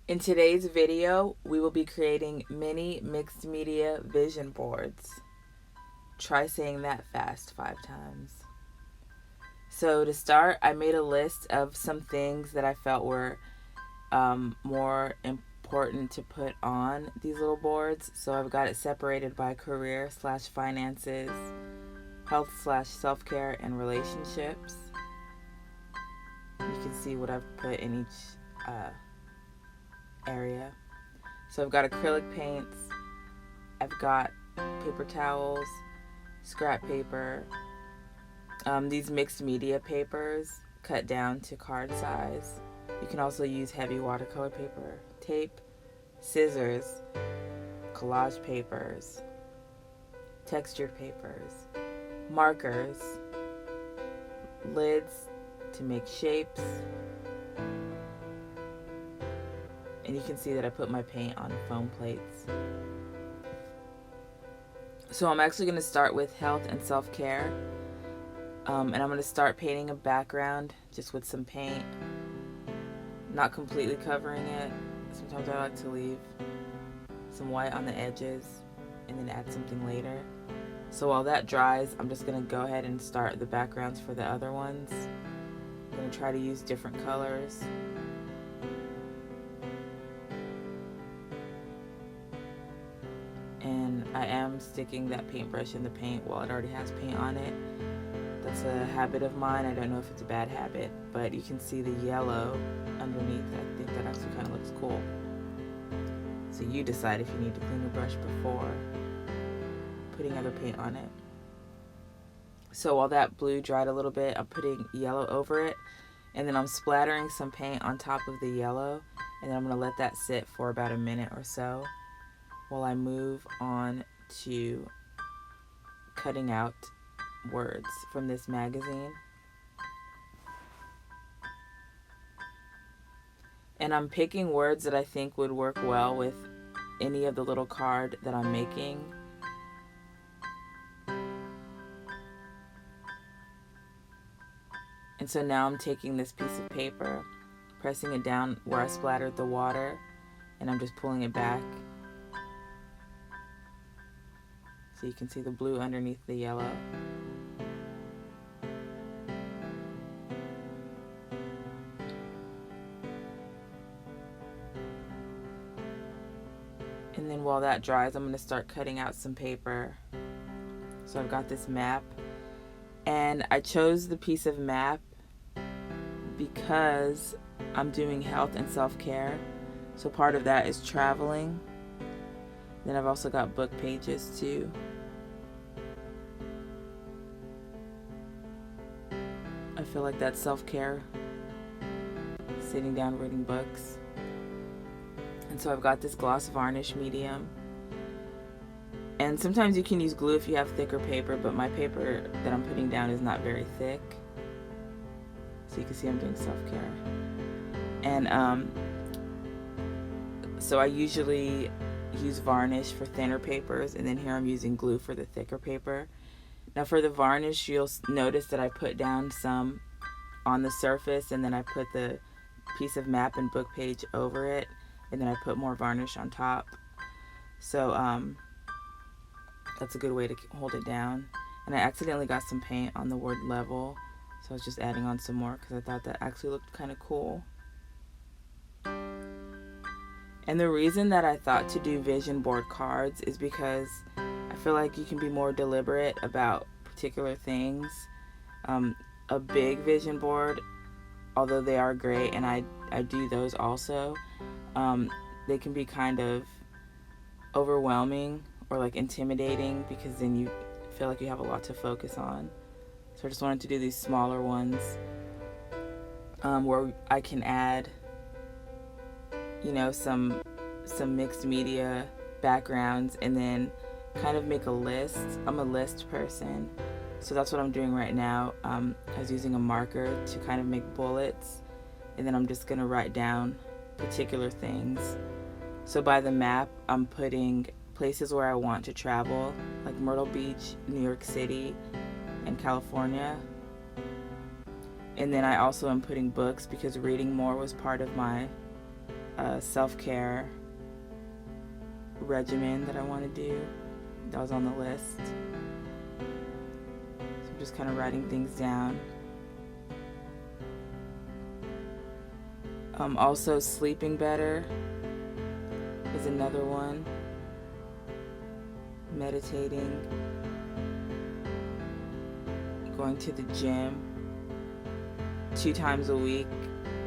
In today's video, we will be creating mini mixed media vision boards. Try saying that fast 5 times. So to start, I made a list of some things that I felt were more important to put on these little boards. So I've got it separated by career/finances, health/self-care, and relationships. You can see what I've put in each area. So I've got acrylic paints, I've got paper towels, scrap paper, these mixed media papers cut down to card size. You can also use heavy watercolor paper, tape, scissors, collage papers, textured papers, markers, lids to make shapes. And you can see that I put my paint on foam plates. So I'm actually going to start with health and self-care. And I'm going to start painting a background just with some paint. Not completely covering it. Sometimes I like to leave some white on the edges and then add something later. So while that dries, I'm just going to go ahead and start the backgrounds for the other ones. I'm going to try to use different colors. And I am sticking that paintbrush in the paint while it already has paint on it. That's a habit of mine. I don't know if it's a bad habit, but you can see the yellow underneath. I think that actually kind of looks cool. So you decide if you need to clean your brush before putting other paint on it. So while that blue dried a little bit, I'm putting yellow over it, and then I'm splattering some paint on top of the yellow, and then I'm going to let that sit for about a minute or so while I move on to cutting out words from this magazine. And I'm picking words that I think would work well with any of the little card that I'm making. And so now I'm taking this piece of paper, pressing it down where I splattered the water, and I'm just pulling it back. So you can see the blue underneath the yellow. And then while that dries, I'm going to start cutting out some paper. So I've got this map. And I chose the piece of map because I'm doing health and self-care. So part of that is traveling. Then I've also got book pages too. I feel like that's self-care. Sitting down reading books. And so I've got this gloss varnish medium. And sometimes you can use glue if you have thicker paper, but my paper that I'm putting down is not very thick. So you can see I'm doing self-care. And so I usually use varnish for thinner papers, and then here I'm using glue for the thicker paper. Now for the varnish, you'll notice that I put down some on the surface, and then I put the piece of map and book page over it, and then I put more varnish on top. So that's a good way to hold it down. And I accidentally got some paint on the word level, so I was just adding on some more because I thought that actually looked kind of cool. And the reason that I thought to do vision board cards is because I feel like you can be more deliberate about particular things. A big vision board, although they are great, and I do those also, they can be kind of overwhelming or like intimidating because then you feel like you have a lot to focus on. So I just wanted to do these smaller ones where I can add, some mixed media backgrounds and then kind of make a list. I'm a list person, so that's what I'm doing right now. I was using a marker to kind of make bullets, and then I'm just going to write down particular things. So by the map, I'm putting places where I want to travel, like Myrtle Beach, New York City, and California. And then I also am putting books because reading more was part of my a self-care regimen that I want to do. That was on the list. So I'm just kind of writing things down. Also, sleeping better is another one. Meditating. Going to the gym 2 times a week.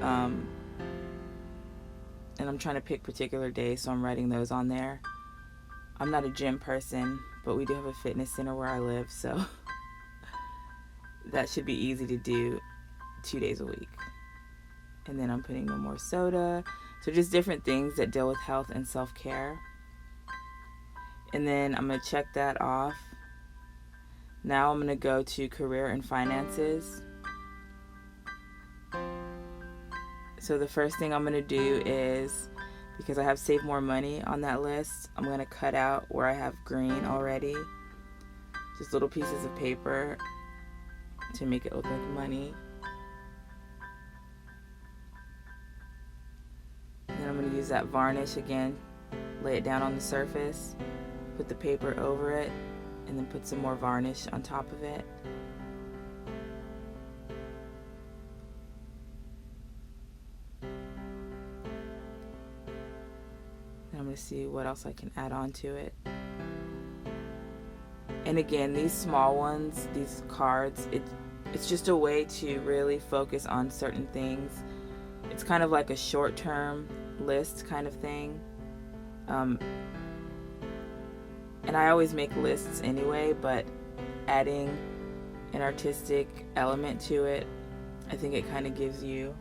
And I'm trying to pick particular days, so I'm writing those on there. I'm not a gym person, but we do have a fitness center where I live, so that should be easy to do 2 days a week. And then I'm putting no more soda. So just different things that deal with health and self-care. And then I'm going to check that off. Now I'm going to go to career and finances. So the first thing I'm going to do is, because I have save more money on that list, I'm going to cut out where I have green already. Just little pieces of paper to make it look like money. Then I'm going to use that varnish again, lay it down on the surface, put the paper over it, and then put some more varnish on top of it. And I'm going to see what else I can add on to it. And again, these small ones, these cards, it's just a way to really focus on certain things. It's kind of like a short-term list kind of thing. And I always make lists anyway, but adding an artistic element to it, I think it kind of gives you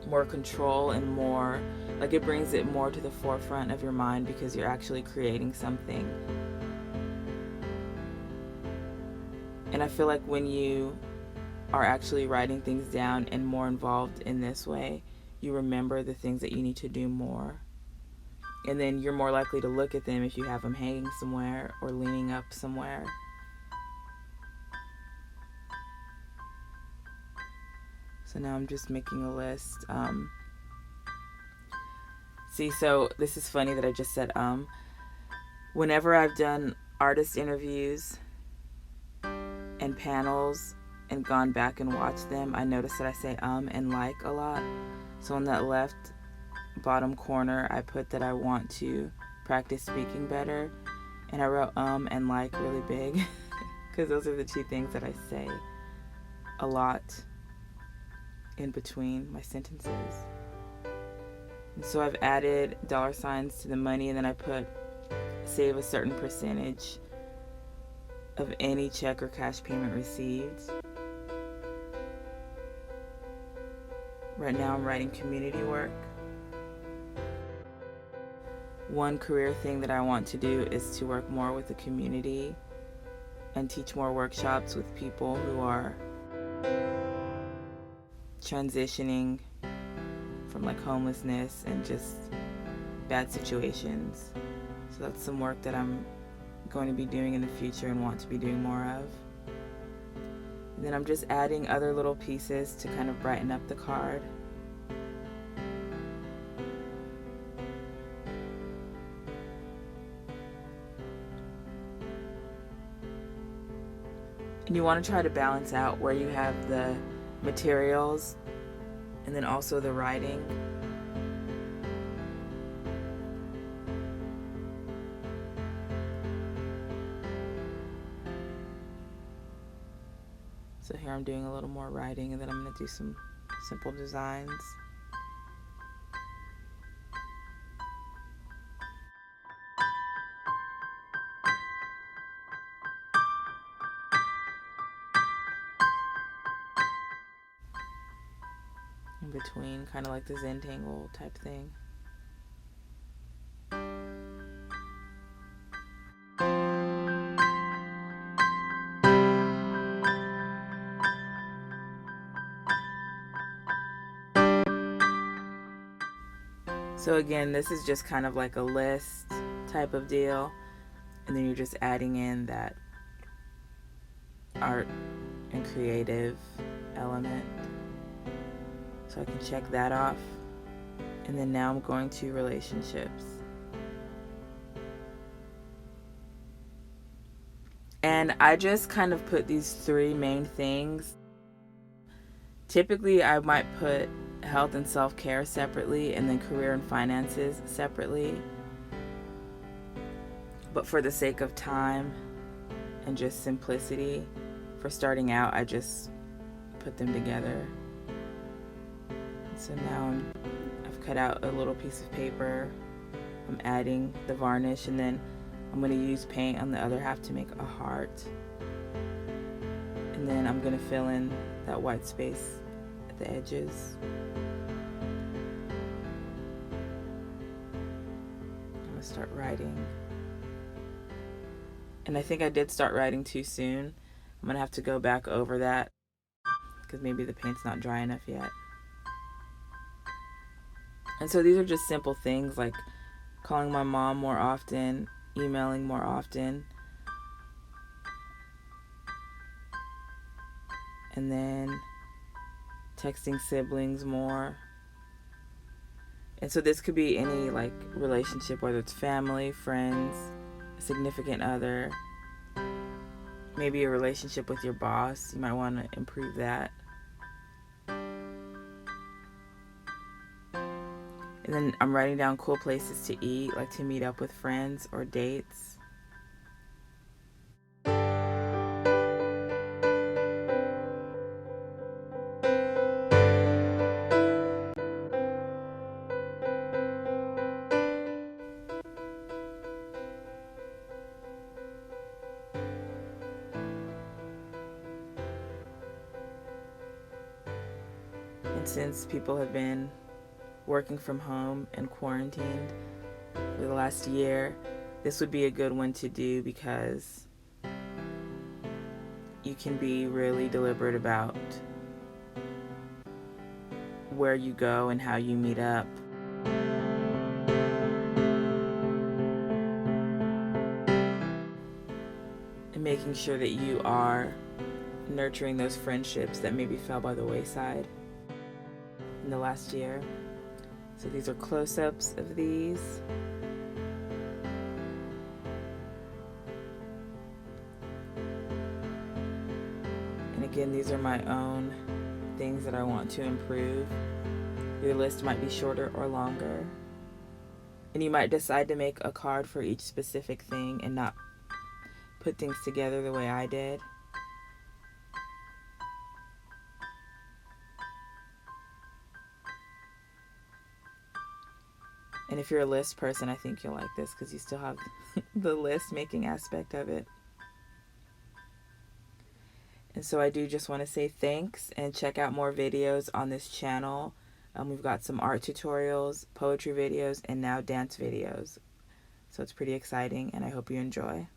more control and more, like it brings it more to the forefront of your mind because you're actually creating something. And I feel like when you are actually writing things down and more involved in this way, you remember the things that you need to do more. And then you're more likely to look at them if you have them hanging somewhere or leaning up somewhere. So now I'm just making a list. See, so this is funny that I just said whenever I've done artist interviews and panels and gone back and watched them, I noticed that I say and like a lot. So on that left bottom corner, I put that I want to practice speaking better, and I wrote and like really big because those are the two things that I say a lot in between my sentences. And so I've added dollar signs to the money, and then I put save a certain percentage of any check or cash payment received. Right now I'm writing community work. One career thing that I want to do is to work more with the community and teach more workshops with people who are transitioning from like homelessness and just bad situations. So that's some work that I'm going to be doing in the future and want to be doing more of. And then I'm just adding other little pieces to kind of brighten up the card. And you want to try to balance out where you have the materials and then also the writing. So here I'm doing a little more writing, and then I'm going to do some simple designs. In between, kind of like the Zentangle type thing. So again, this is just kind of like a list type of deal, and then you're just adding in that art and creative element. So I can check that off. And then now I'm going to relationships. And I just kind of put these 3 main things. Typically, I might put health and self-care separately, and then career and finances separately. But for the sake of time and just simplicity, for starting out, I just put them together. So now I've cut out a little piece of paper. I'm adding the varnish, and then I'm going to use paint on the other half to make a heart. And then I'm going to fill in that white space at the edges. I'm going to start writing. And I think I did start writing too soon. I'm going to have to go back over that because maybe the paint's not dry enough yet. And so these are just simple things like calling my mom more often, emailing more often, and then texting siblings more. And so this could be any like relationship, whether it's family, friends, a significant other, maybe a relationship with your boss. You might want to improve that. And then I'm writing down cool places to eat, like to meet up with friends or dates. And since people have been working from home and quarantined for the last year, this would be a good one to do because you can be really deliberate about where you go and how you meet up. And making sure that you are nurturing those friendships that maybe fell by the wayside in the last year. So these are close-ups of these. And again, these are my own things that I want to improve. Your list might be shorter or longer. And you might decide to make a card for each specific thing and not put things together the way I did. And if you're a list person, I think you'll like this because you still have the list making aspect of it. And so I do just want to say thanks and check out more videos on this channel. We've got some art tutorials, poetry videos, and now dance videos. So it's pretty exciting, and I hope you enjoy.